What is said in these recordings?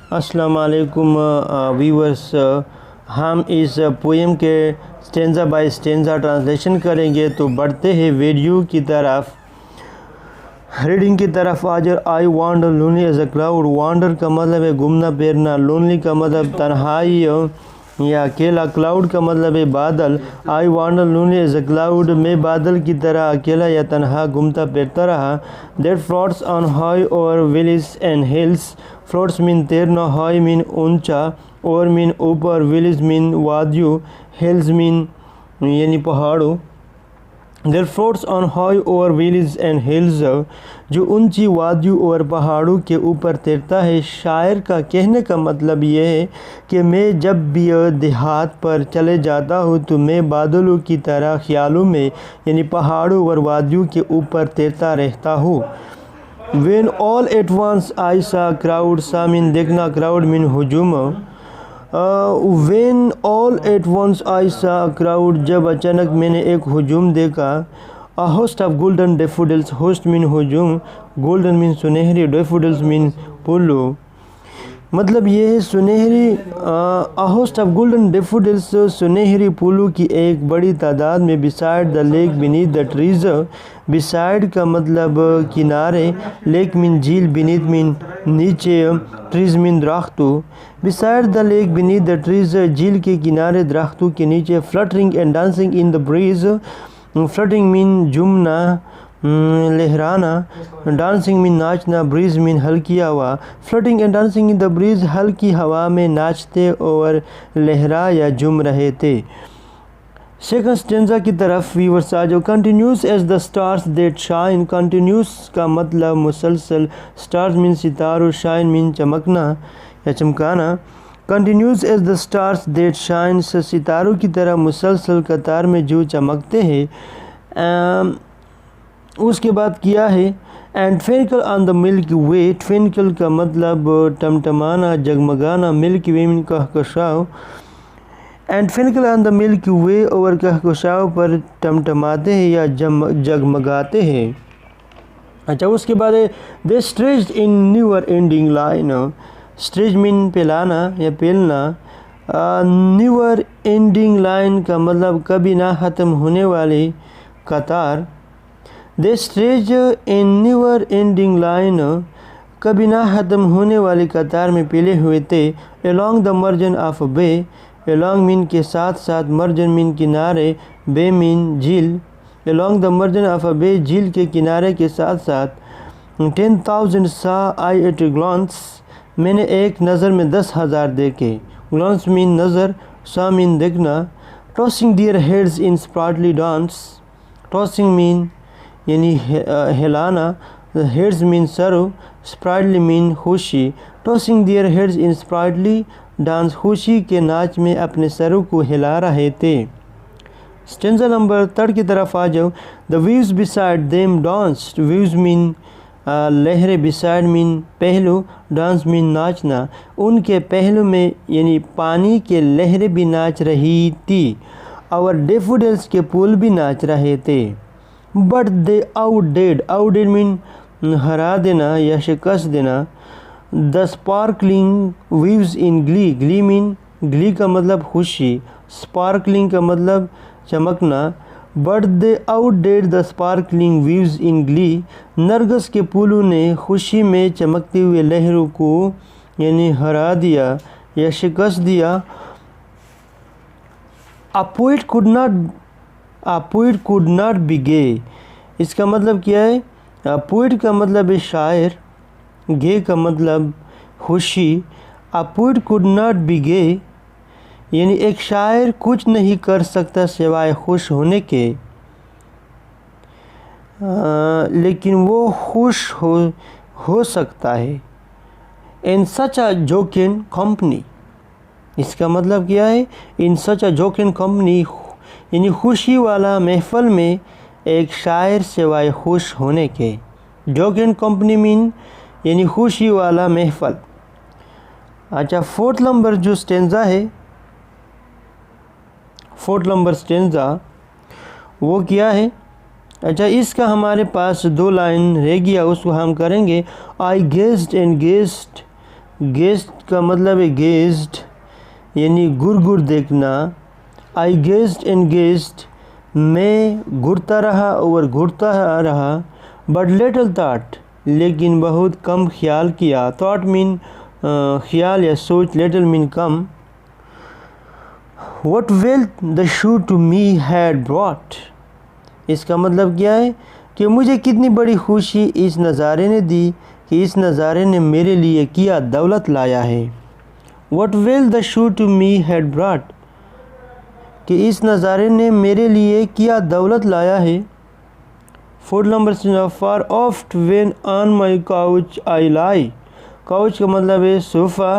अस्सलाम वालेकुम व्यूअर्स। हम इस पोएम के स्टेंजा बाय स्टेंजा ट्रांसलेशन करेंगे। तो बढ़ते हैं वीडियो की तरफ, रीडिंग की तरफ। आज I wander lonely as a cloud. Wander का मतलब है घूमना फिरना, लोनली का मतलब तन्हाई या अकेला, क्लाउड का मतलब है बादल। I wander lonely as a cloud, मैं बादल की तरह अकेला या तन्हा घूमता फिरता रहा। That floats on high o'er village and hills. Floats mean तैरना, हाई मीन ऊंचा, और मीन ऊपर, विलेज मीन वादियों, हिल्स मीन यानी पहाड़ों। There floats on high o'er village and hills, जो ऊंची वादियों और पहाड़ों के ऊपर तैरता है। शायर का कहने का मतलब यह है कि मैं जब भी देहात पर चले जाता हूँ तो मैं बादलों की तरह ख्यालों में यानी पहाड़ों और वादियों के ऊपर तैरता रहता हूँ। When all at once I saw crowd, सा मीन देखना, क्राउड मीन हुजूम। When all at once I saw crowd, जब अचानक मैंने एक हुजूम देखा। A host of golden daffodils, host mean हुजूम, golden मीन सुनहरी, daffodils मीन फूलों। मतलब ये है सुनहरी, a host of golden daffodils, सुनहरी फूलों की एक बड़ी तादाद में। beside the lake, beneath the trees, beside का मतलब किनारे, lake मीन झील, beneath मीन नीचे, trees मीन दरख्तों। beside the lake, beneath the trees, झील के किनारे दरख्तों के नीचे। fluttering and dancing in the breeze, fluttering mean झूमना, लहराना, डांसिंग मीन नाचना, ब्रीज मीन हल्की हवा। Floating and dancing in the breeze, हल्की हवा में नाचते और लहरा या झूम रहे थे। सेकंड स्टेंजा की तरफ व्यूअर्स आ जाओ। Continuous as the stars that shine, continuous का मतलब मुसलसल, स्टार्स मीन सितारों, शाइन मीन चमकना या चमकाना। Continuous as the stars that shine, सितारों की तरह मुसलसल कतार में जो चमकते हैं। उसके बाद किया है and twinkle on the milky way. Twinkle का मतलब टमटमाना, जगमगाना, मिल्की वे मीन कहकशाव। And twinkle on the milky वे, और कहकशाव पर टमटमाते हैं या जगमगाते हैं। अच्छा, उसके बाद है they stretched in never ending line. Stretch mean फैलाना या फैलना। न्यूअर एंडिंग लाइन का मतलब कभी ना ख़त्म होने वाली कतार। They stretch in never ending line, कभी ना ख़त्म होने वाली कतार में फैले हुए थे। Along the margin of bay, along mean के साथ साथ, मर्जन मीन किनारे, बे मीन झील। Along the margin of bay, झील के किनारे के साथ साथ। 10,000 सा आई एट ग्लांस, मैंने एक नज़र में 10,000 देखे। ग्लांस मीन नज़र, सा मीन देखना। Tossing their heads in sprightly dance, tossing mean यानी हिलाना, हेड्स मीन सरो, स्प्राइटली मीन खुशी। Tossing their heads in sprightly dance, खुशी के नाच में अपने सरों को हिला रहे थे। स्टेंजा नंबर 3 की तरफ आ जाओ। The views beside them danced, views mean लहरें, बिसाइड मीन पहलू, डांस मीन नाचना। उनके पहलू में यानी पानी के लहरें भी नाच रही थी और डेफोडिल्स के फूल भी नाच रहे थे। बट दे आउटडिड, आउटडिड मीन हरा देना या शिकस्त देना। The sparkling waves in glee, glee mean glee का मतलब खुशी, स्पार्कलिंग का मतलब चमकना। But they outdid the sparkling waves in glee, नरगिस के फूलों ने खुशी में चमकते हुए लहरों को यानी हरा दिया या शिकस्त दिया। A poet could not be gay, इसका मतलब क्या है? पोइट का मतलब है शायर, गे का मतलब खुशी। A poet could not be gay यानी एक शायर कुछ नहीं कर सकता सिवाय खुश होने के, लेकिन वो खुश हो सकता है। In such a joking company, इसका मतलब क्या है? इन सच अ जोकिन कंपनी यानी खुशी वाला महफल में एक शायर सिवाय खुश होने के। जोकिन कंपनी मीन यानी खुशी वाला महफल। अच्छा, 4th नंबर जो स्टेंजा है, 4th नंबर स्टेंजा वो क्या है? अच्छा, इसका हमारे पास 2 लाइन रह गया, उसको हम करेंगे। आई गेस्ड एंड गेस्ड गेस्ट का मतलब है गेज्ड यानी गुर देखना। आई गेज्ड एंड गेज्ड, मैं घूरता रहा और घूरता रहा। बट लिटल थॉट, लेकिन बहुत कम ख्याल किया। थॉट मीन ख्याल या सोच, little mean come. What wealth the shoe to me had brought, इसका मतलब क्या है कि मुझे कितनी बड़ी खुशी इस नज़ारे ने दी, कि इस नज़ारे ने मेरे लिए किया दौलत लाया है। What wealth the shoe to me had brought, कि इस नज़ारे ने मेरे लिए किया दौलत लाया है। 4 number for oft when on my couch I lie, couch का मतलब है सोफ़ा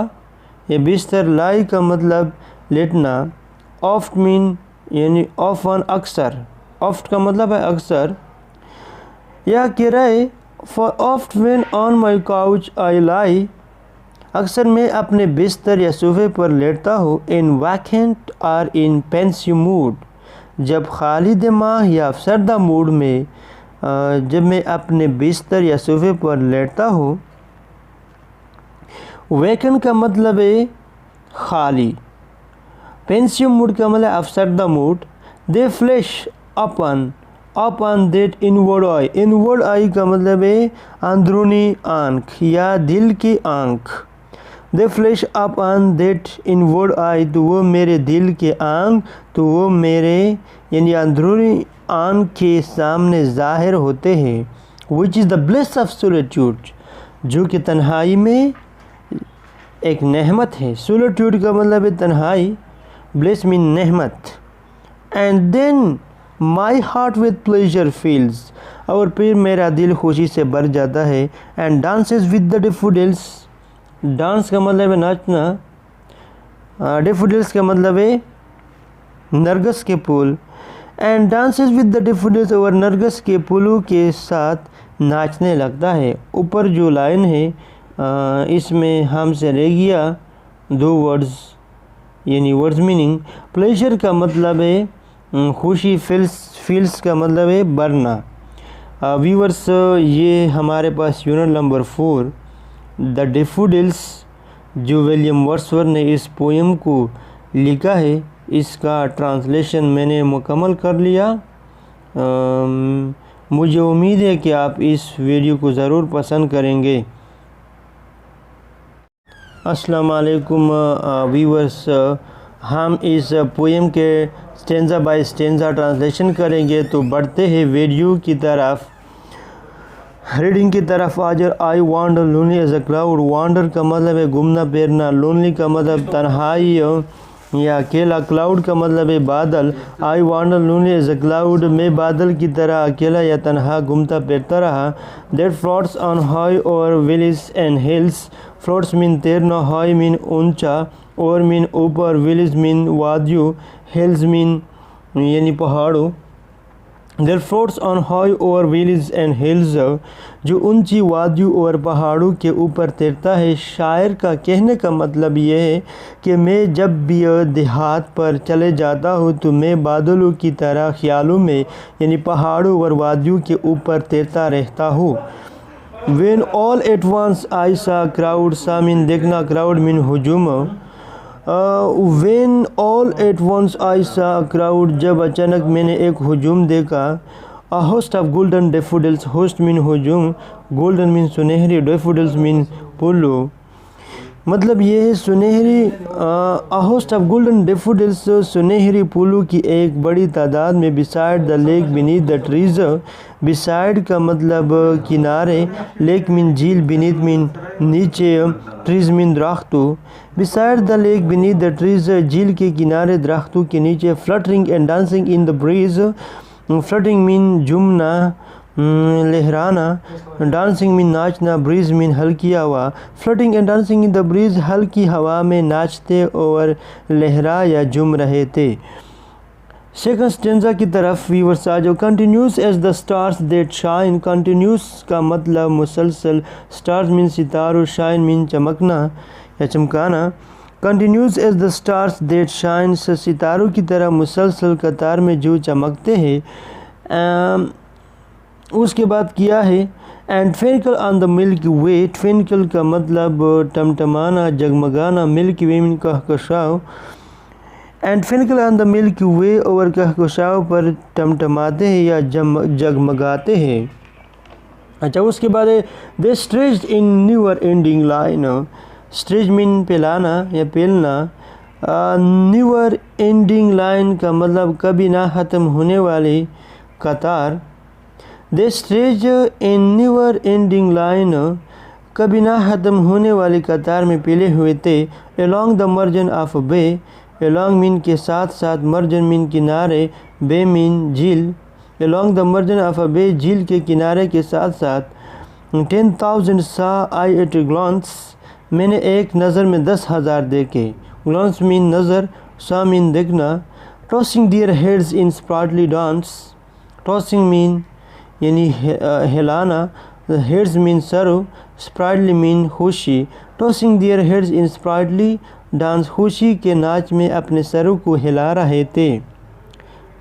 या बिस्तर, लाई का मतलब लेटना। ऑफ्ट मीन यानी ऑफन अक्सर, ऑफ्ट का मतलब है अक्सर। या कह रहा है for oft when on my couch I lie, अक्सर मैं अपने बिस्तर या सोफे पर लेटता हूँ। इन वैकेंट और इन पेंसिव मूड, जब खाली दिमाग या अफसरदा मूड में जब मैं अपने बिस्तर या सोफे पर लेटता हूँ। वैकेंट का मतलब है खाली, पेंसिव मूड का मतलब अफसरदा mood. They flash upon that inward eye, inward eye का मतलब है अंदरूनी आँख या दिल की आँख। They flash up on that inward eye, तो वो मेरे दिल के आँख, तो वो मेरे यानी अंदरूनी आँख के सामने ज़ाहिर होते हैं। Which is the bless of solitude, जो कि तन्हाई में एक नेहमत है। सोलिट्यूड का मतलब है तन्हाई, ब्लेस मीन नेहमत। And then my heart with pleasure feels, और फिर मेरा दिल खुशी से भर जाता है। And dances with the daffodils, dance का मतलब है नाचना, डेफोडिल्स का मतलब है नरगिस के फूल। And dances with the daffodils, और नरगिस के फूलों के साथ नाचने लगता है। ऊपर जो लाइन है इसमें हमसे रह गया 2 वर्ड्स यानी वर्ड्स मीनिंग। प्लेजर का मतलब है खुशी, फील्स का मतलब है भरना। व्यूअर्स, ये हमारे पास यूनिट नंबर 4 द डेफोडिल्स जो विलियम वर्ड्सवर्थ ने इस पोएम को लिखा है, इसका ट्रांसलेशन मैंने मुकम्मल कर लिया। मुझे उम्मीद है कि आप इस वीडियो को ज़रूर पसंद करेंगे। अस्सलाम वालेकुम व्यूअर्स, हम इस पोएम के स्टेंजा बाय स्टेंजा ट्रांसलेशन करेंगे। तो बढ़ते हैं वीडियो की तरफ, रीडिंग की तरफ। आज I wander lonely as a cloud, wander का मतलब है घूमना फिरना, लोनली का मतलब तन्हाई या अकेला, क्लाउड का मतलब है बादल। I wander lonely as a cloud, मैं बादल की तरह अकेला या तन्हा घूमता फिरता रहा। That floats on high o'er village and hills, floats mean तैरना, हाई मीन ऊंचा, और मीन ऊपर, विलेज मीन वादियों, हिल्स मीन यानी पहाड़ों। There floats on high over village and hills, जो ऊंची वादियों और पहाड़ों के ऊपर तैरता है। शायर का कहने का मतलब यह है कि मैं जब भी देहात पर चले जाता हूँ तो मैं बादलों की तरह ख्यालों में यानी पहाड़ों और वादियों के ऊपर तैरता रहता हूँ। When all at once I saw crowd, सा मीन देखना, crowd मीन हुजूम। When all at once I saw crowd, जब अचानक मैंने एक हुजूम देखा। A host of golden daffodils, host mean हुजूम, golden मीन सुनहरी, daffodils मीन फूलों। मतलब ये है सुनहरी, a host of golden daffodils, सुनहरी फूलों की एक बड़ी तादाद में। beside the lake beneath the trees, beside का मतलब किनारे, lake मीन झील, beneath मीन नीचे, trees मीन दरख्तों। beside the lake beneath the trees, झील के किनारे दरख्तों के नीचे। fluttering and dancing in the breeze, fluttering mean झूमना, लहराना, डांसिंग मीन नाचना, ब्रीज मीन हल्की हवा। Fluttering and dancing in the breeze, हल्की हवा में नाचते और लहरा या झूम रहे थे। सेकंड स्टेंजा की तरफ व्यूअर्स आ जाओ। Continuous as the stars that shine, continuous का मतलब मुसलसल, स्टार्स मीन सितारों, शाइन मीन चमकना या चमकाना। Continuous as the stars that shine, सितारों की तरह मुसलसल कतार में जो चमकते हैं। उसके बाद किया है and twinkle on the milky way. Twinkle का मतलब टमटमाना, जगमगाना, मिल्की वे मीन कहकशाव। And twinkle on the milky वे और कहकशाव पर टमटमाते हैं या जगमगाते हैं। अच्छा, उसके बाद है they stretched in never ending line. Stretch mean पेलाना या पेलना। न्यूअर एंडिंग लाइन का मतलब कभी ना ख़त्म होने वाली कतार। They stretch in never ending line, कभी ना ख़त्म होने वाली कतार में पेले हुए थे। Along the margin of bay. Along mean के साथ साथ, मर्जन मीन किनारे, बे मीन झील। Along the margin of a bay, झील के किनारे के साथ साथ। 10,000 सा आई एट ग्लांस, मैंने एक नज़र में 10,000 देखे। ग्लांस मीन नज़र, सा मीन देखना। Tossing their heads in sprightly dance. Tossing mean यानी हिलाना, हेड्स मीन सरो, स्प्राइटली मीन खुशी। Tossing their heads in sprightly dance, खुशी के नाच में अपने सरों को हिला रहे थे।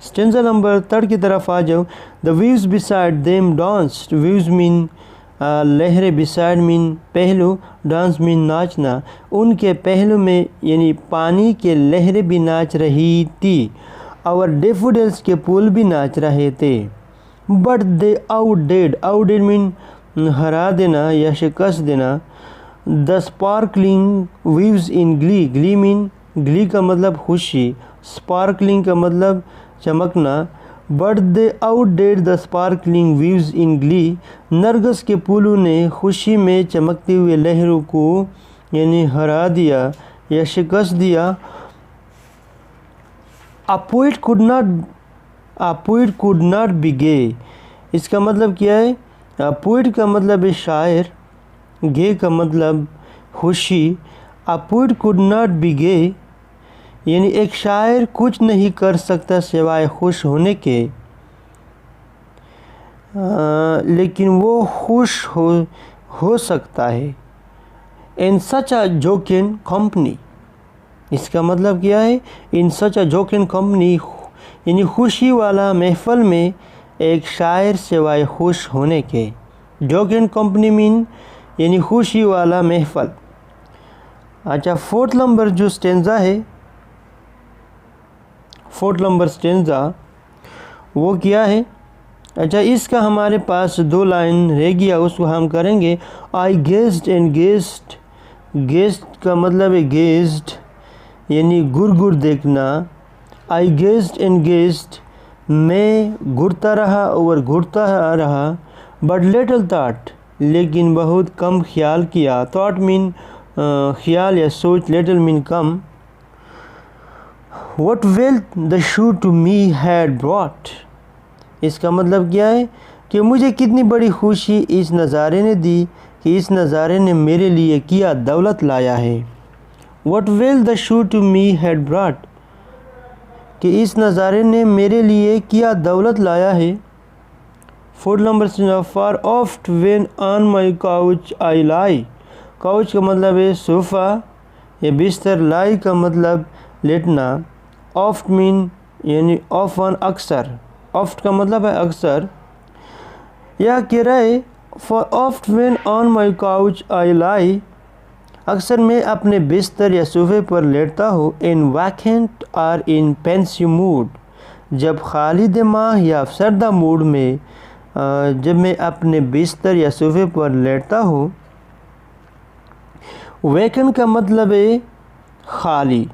स्टेंजा नंबर 3 की तरफ आ जाओ। The views beside them danced. Views mean लहरें, बिसाइड मीन पहलू, डांस मीन नाचना। उनके पहलू में यानी पानी के लहरें भी नाच रही थी और डेफोडिल्स के फूल भी नाच रहे थे। बट दे आउटडेड मीन हरा देना या शिकस्त देना। The sparkling views in glee. Glee mean, glee का मतलब खुशी, स्पार्कलिंग का मतलब चमकना। But they outdid the sparkling views in glee. नरगिस के फूलों ने खुशी में चमकते हुए लहरों को यानी हरा दिया या शिकस्त दिया। A poet could not be gay। इसका मतलब क्या है? पोइट का मतलब है शायर, गे का मतलब खुशी। A poet could not be gay यानी एक शायर कुछ नहीं कर सकता सिवाय खुश होने के, लेकिन वो खुश हो सकता है। इन सच अ जोकिन कंपनी। इसका मतलब क्या है? इन सच अ जोकिन कंपनी यानी खुशी वाला महफल में एक शायर सिवाय खुश होने के। जोकिन कंपनी मीन यानी खुशी वाला महफल। अच्छा, 4th नंबर जो स्टेंजा है, 4th नंबर स्टेंजा वो क्या है? अच्छा, इसका हमारे पास 2 लाइन रह गया, उसको हम करेंगे। आई गेज्ड एंड गेज्ड। गेज्ड का मतलब है गेज्ड यानी गुर देखना। आई गेज्ड एंड गेज्ड, मैं घूरता रहा और घूरता रहा। बट लिटल थॉट, लेकिन बहुत कम ख्याल किया। थॉट मीन ख्याल या सोच, little mean come. What wealth the shoe to me had brought। इसका मतलब क्या है कि मुझे कितनी बड़ी खुशी इस नज़ारे ने दी कि इस नज़ारे ने मेरे लिए किया दौलत लाया है। What wealth the shoe to me had brought, कि इस नज़ारे ने मेरे लिए किया दौलत लाया है। 4th नंबर से far oft when on my couch I lie। Couch का मतलब है सोफ़ा या बिस्तर, लाई का मतलब लेटना। ऑफ्ट मीन यानी ऑफन, अक्सर। ऑफ्ट का मतलब है अक्सर। यह कह रहा है for oft when on my couch I lie, अक्सर मैं अपने बिस्तर या सोफे पर लेटता हूँ। इन वैकेंट और इन पेंसिव मूड, जब खाली दिमाग या अफसरदा मूड में जब मैं अपने बिस्तर या सोफे पर लेटता हूँ। वैकेंट का मतलब है खाली,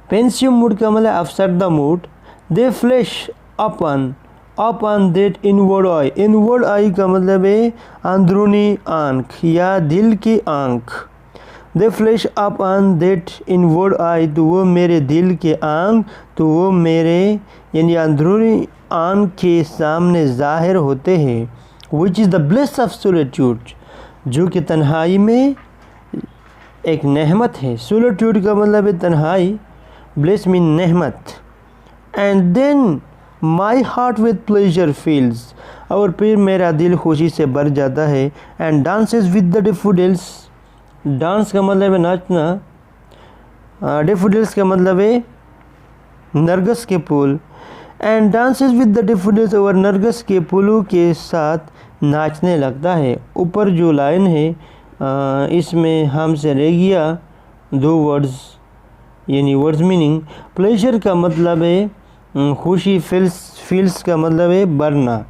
पेंसिव मूड का मतलब अफसरदा mood. They flash upon that inward eye. Inward eye का मतलब है अंदरूनी आँख या दिल की आँख। They flash upon that inward eye, तो वो मेरे दिल के आँख, तो वो मेरे यानी अंदरूनी आँख के सामने ज़ाहिर होते हैं। Which is the bless of solitude, जो कि तन्हाई में एक नेहमत है। सोलिट्यूड का मतलब है तन्हाई, ब्लेस मीन नेहमत। And then my heart with pleasure feels, और फिर मेरा दिल खुशी से भर जाता है। And dances with the daffodils, dance का मतलब है नाचना। डेफोडिल्स का मतलब है नरगिस के फूल। And dances with the daffodils और नरगिस के फूलों के साथ नाचने लगता है। ऊपर जो लाइन है इसमें हमसे रह गया दो वर्ड्स, यानी वर्ड्स मीनिंग। प्लेजर का मतलब है खुशी, फील्स का मतलब है भरना।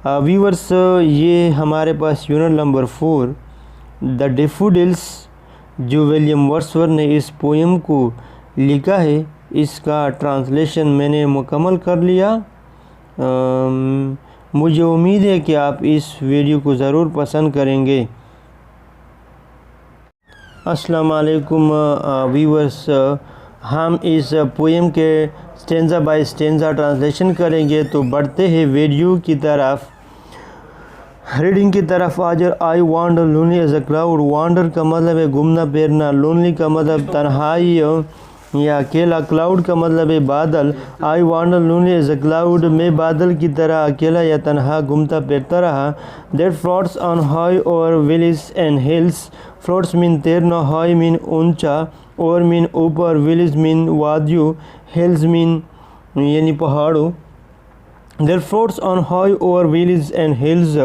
व्यूअर्स, ये हमारे पास यूनिट नंबर 4 द डैफोडिल्स जो विलियम वर्ड्सवर्थ ने इस पोएम को लिखा है, इसका ट्रांसलेशन मैंने मुकम्मल कर लिया। मुझे उम्मीद है कि आप इस वीडियो को ज़रूर पसंद करेंगे। अस्सलाम वालेकुम व्यूअर्स, हम इस पोएम के स्टेंजा बाय स्टेंजा ट्रांसलेशन करेंगे। तो बढ़ते हैं वीडियो की तरफ, रीडिंग की तरफ। आज I wander lonely as a cloud. Wander का मतलब है घूमना फिरना, लोनली का मतलब तन्हाई या अकेला, क्लाउड का मतलब है बादल। I wander lonely as a cloud, मैं बादल की तरह अकेला या तन्हा घूमता फिरता रहा। That floats on high o'er village and hills. Floats mean तैरना, हाई मीन ऊंचा, और मीन ऊपर, विलेज मीन वादियों, हिल्स मीन यानी पहाड़ों। There floats on high over village and hills,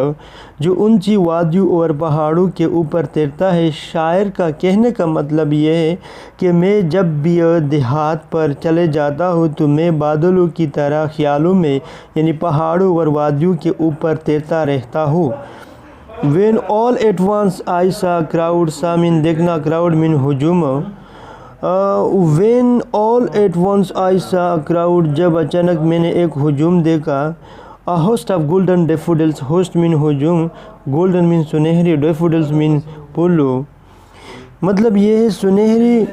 जो ऊंची वादियों और पहाड़ों के ऊपर तैरता है। शायर का कहने का मतलब यह है कि मैं जब भी देहात पर चले जाता हूँ तो मैं बादलों की तरह ख्यालों में यानी पहाड़ों और वादियों के ऊपर तैरता रहता हूँ। When all at once I saw crowd, सा मीन देखना, क्राउड मीन हुजूम। When all at once I saw crowd, जब अचानक मैंने एक हुजूम देखा। A host of golden daffodils, host mean हुजूम, golden मीन सुनहरी, daffodils मीन फूलों। मतलब ये है सुनहरी,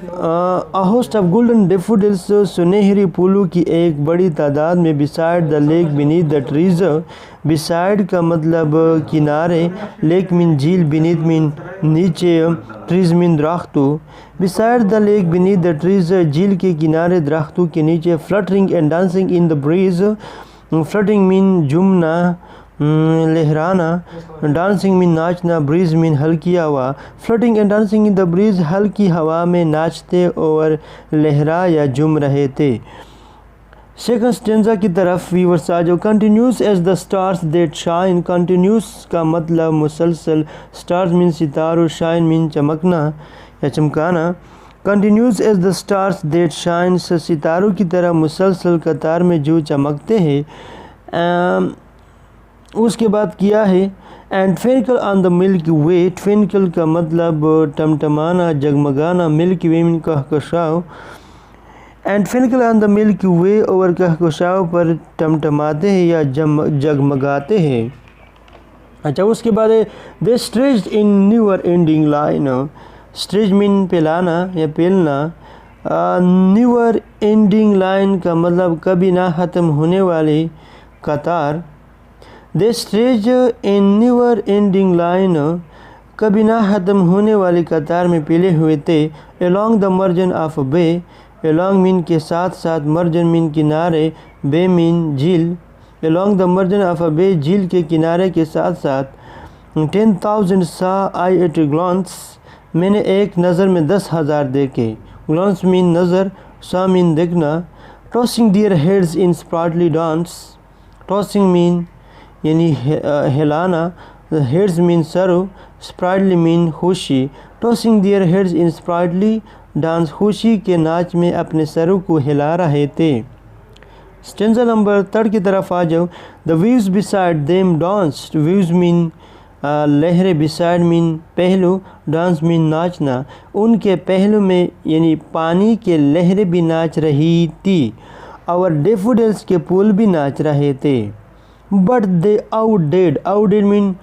a host of golden daffodils, सुनहरी फूलों की एक बड़ी तादाद में। beside the lake beneath the trees, beside का मतलब किनारे, lake मीन झील, beneath मीन नीचे, trees मीन दरख्तों। beside the lake beneath the trees, झील के किनारे दरख्तों के नीचे। fluttering and dancing in the breeze, fluttering mean झूमना, लहराना, डांसिंग मीन नाचना, ब्रीज मीन हल्की हवा। Floating and dancing in the breeze, हल्की हवा में नाचते और लहरा या झूम रहे थे। सेकंड स्टेंजा की तरफ व्यूअर्स आ जाओ। Continuous as the stars that shine. Continuous का मतलब मुसलसल, स्टार्स मीन सितारों, शाइन मीन चमकना या चमकाना। Continuous as the stars that shine, सितारों की तरह मुसलसल कतार में जो चमकते हैं। उसके बाद किया है and twinkle on the milky way. Twinkle का मतलब टमटमाना, जगमगाना, मिल्की वे मीन कहकशाव। And twinkle on the milky वे, और कहकशाव पर टमटमाते हैं या जगमगाते हैं। अच्छा, उसके बाद है they stretched in never ending line. Stretch mean पिलाना या पेलना। न्यूअर एंडिंग लाइन का मतलब कभी ना ख़त्म होने वाली कतार। They stretch in never ending line, कभी ना ख़त्म होने वाली कतार में पीले हुए थे। Along the margin of bay, along mean के साथ साथ, मर्जन मीन किनारे, बे मीन झील। Along the margin of a bay, झील के किनारे के साथ साथ। 10,000 सा आई एट ग्लांस, मैंने एक नज़र में 10,000 देखे। ग्लांस मीन नज़र, सा मीन देखना। Tossing their heads in sprightly dance. Tossing mean यानी हिलाना, हेड्स मीन सरो, स्प्राइटली मीन खुशी। Tossing their heads in sprightly dance, खुशी के नाच में अपने सरों को हिला रहे थे। स्टेंजा नंबर 3 की तरफ आ जाओ। The views beside them danced. Views mean लहरें, बिसाइड मीन पहलू, डांस मीन नाचना। उनके पहलू में यानी पानी के लहरें भी नाच रही थी और डैफोडिल्स के फूल भी नाच रहे थे। बट दे आउटडिड, आउटडिड मीन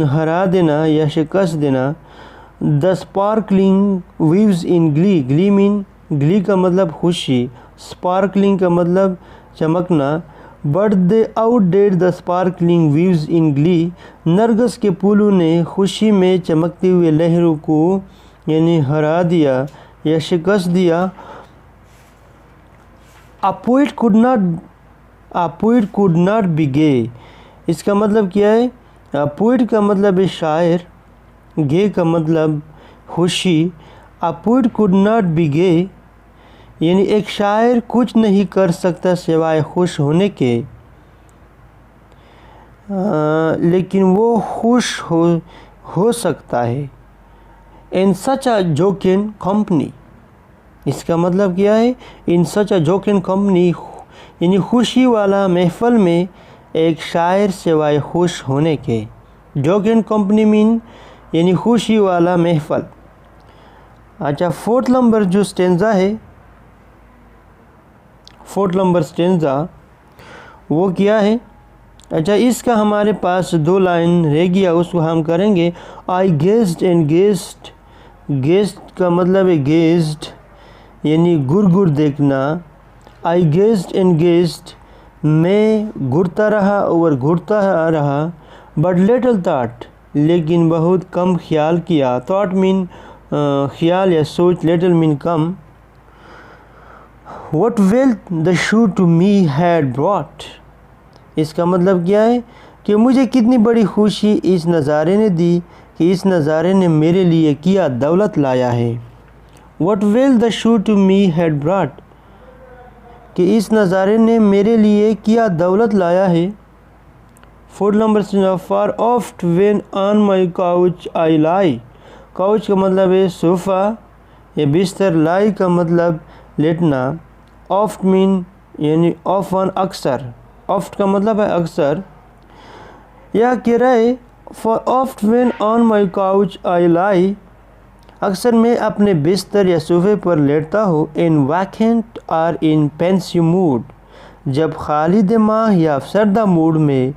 हरा देना या शिकस्त देना। The sparkling waves in glee. Glee mean, glee का मतलब खुशी, स्पार्कलिंग का मतलब चमकना। But they outdid the sparkling waves in glee, नरगिस के फूलों ने खुशी में चमकते हुए लहरों को यानी हरा दिया या शिकस्त दिया। A poet could not be gay, इसका मतलब क्या है? पोइट का मतलब है शायर, गे का मतलब खुशी। A poet could not be gay, यानी एक शायर कुछ नहीं कर सकता सिवाय खुश होने के, लेकिन वो खुश हो सकता है इन सच अ जोकिन कंपनी। इसका मतलब क्या है? इन सच अ जोकिन कंपनी यानी खुशी वाला महफल में एक शायर सिवाय खुश होने के। जोकिन कंपनी मीन यानी खुशी वाला महफल। अच्छा, फोर्थ नंबर जो स्टेंजा है, फोर्थ नंबर स्टेंजा वो क्या है? अच्छा, इसका हमारे पास 2 लाइन रह गया, उसको हम करेंगे। आई गेज्ड एंड गेज्ड। गेज्ड का मतलब है गेज्ड यानी गुर देखना। आई गेज्ड एंड गेज्ड, मैं घूरता रहा और घूरता रहा। बट लिटल थॉट, लेकिन बहुत कम ख्याल किया। थॉट मीन ख्याल या सोच, little mean come. What wealth the shoe to me had brought। इसका मतलब क्या है कि मुझे कितनी बड़ी खुशी इस नज़ारे ने दी, कि इस नज़ारे ने मेरे लिए किया दौलत लाया है। What wealth the shoe to me had brought, कि इस नज़ारे ने मेरे लिए किया दौलत लाया है। फोर्थ नंबर से for oft when on my couch I lie. Couch का मतलब है सोफ़ा या बिस्तर, लाई का मतलब लेटना। ऑफ्ट मीन यानी ऑफन अक्सर, ऑफ्ट का मतलब है अक्सर। यह कह रहा है for oft when on my couch I lie, अक्सर मैं अपने बिस्तर या सोफे पर लेटता हूँ। इन वैकेंट और इन पेंसिव मूड, जब खाली दिमाग या अफसरदा मूड में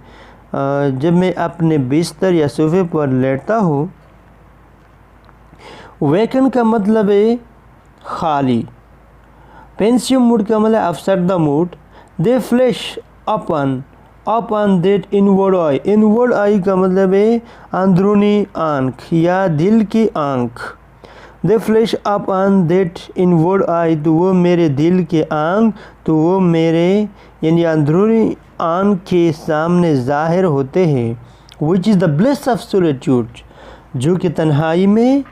जब मैं अपने बिस्तर या सोफे पर लेटता हूँ। वैकेंट का मतलब है खाली, पेंसिव मूड का मतलब अफसरदा mood. They flash upon that inward eye. Inward eye का मतलब है अंदरूनी आँख या दिल की आँख। They flash upon that inward eye, तो वो मेरे दिल के आँख, तो वो मेरे यानी अंदरूनी आँख के सामने ज़ाहिर होते हैं। Which is the bliss of solitude, जो कि तन्हाई में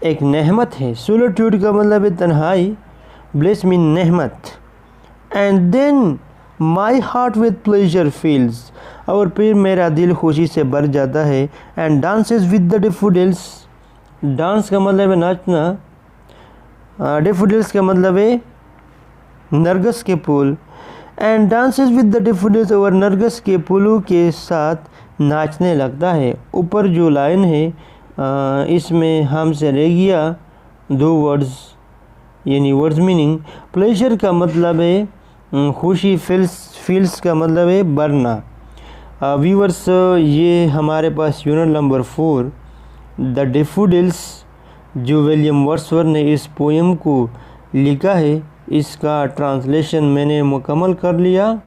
एक नेहमत है। सोलिट्यूड का मतलब है तन्हाई, ब्लिस मीन नेहमत। And then my heart with pleasure feels, और फिर मेरा दिल खुशी से भर जाता है। And dances with the daffodils, dance का मतलब है नाचना। डेफोडिल्स का मतलब है नरगिस के फूल। And dances with the daffodils, और नरगिस के फूलों के साथ नाचने लगता है। ऊपर जो लाइन है इसमें हमसे रह गया 2 वर्ड्स यानी वर्ड्स मीनिंग। प्लेजर का मतलब है खुशी, फील्स का मतलब है भरना। व्यूअर्स, ये हमारे पास यूनिट नंबर 4 द डेफोडिल्स जो विलियम वर्ड्सवर्थ ने इस पोएम को लिखा है, इसका ट्रांसलेशन मैंने मुकम्मल कर लिया।